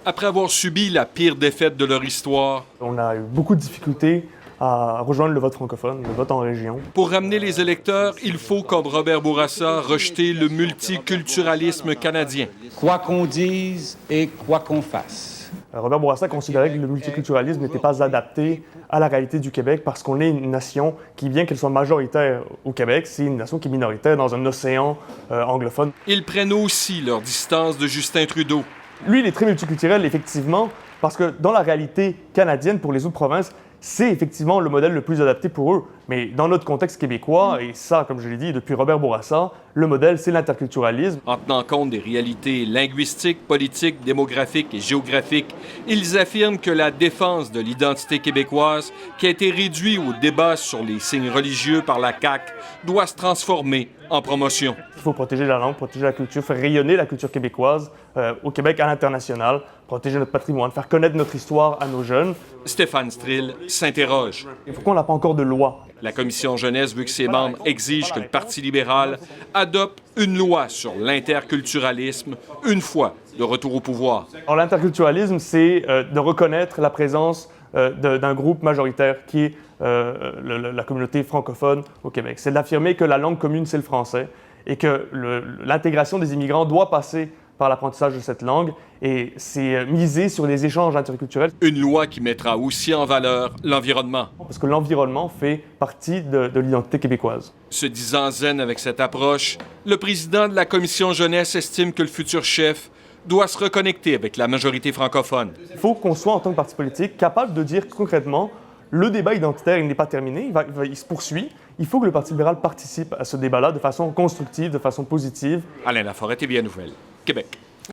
Après avoir subi la pire défaite de leur histoire, On a eu beaucoup de difficultés à rejoindre le vote francophone, le vote en région. pour ramener les électeurs, il faut, comme Robert Bourassa, rejeter le multiculturalisme canadien. Quoi qu'on dise et quoi qu'on fasse. Robert Bourassa considérait que le multiculturalisme n'était pas adapté à la réalité du Québec parce qu'on est une nation qui, bien qu'elle soit majoritaire au Québec, c'est une nation qui est minoritaire dans un océan anglophone. Ils prennent aussi leur distance de Justin Trudeau. Lui, il est très multiculturel, effectivement, parce que dans la réalité canadienne, pour les autres provinces, c'est effectivement le modèle le plus adapté pour eux. Mais dans notre contexte québécois, et ça, comme je l'ai dit depuis Robert Bourassa, le modèle, c'est l'interculturalisme. En tenant compte des réalités linguistiques, politiques, démographiques et géographiques, ils affirment que la défense de l'identité québécoise, qui a été réduite au débat sur les signes religieux par la CAQ, doit se transformer en promotion. Il faut protéger la langue, protéger la culture, faire rayonner la culture québécoise au Québec, à l'international, protéger notre patrimoine, faire connaître notre histoire à nos jeunes. Stéphane Strill s'interroge. Et pourquoi on n'a pas encore de loi? La commission jeunesse veut que ses membres exigent que le Parti libéral adopte une loi sur l'interculturalisme une fois de retour au pouvoir. Alors, l'interculturalisme, c'est de reconnaître la présence d'un groupe majoritaire qui est la communauté francophone au Québec. C'est d'affirmer que la langue commune, c'est le français et que l'intégration des immigrants doit passer par l'apprentissage de cette langue et c'est miser sur les échanges interculturels. Une loi qui mettra aussi en valeur l'environnement. Parce que l'environnement fait partie de l'identité québécoise. Se disant zen avec cette approche, le président de la commission jeunesse estime que le futur chef doit se reconnecter avec la majorité francophone. Il faut qu'on soit, en tant que parti politique, capable de dire concrètement le débat identitaire, il n'est pas terminé, il se poursuit. Il faut que le Parti libéral participe à ce débat-là de façon constructive, de façon positive. Alain Laforêt, TVA Nouvelle, Québec.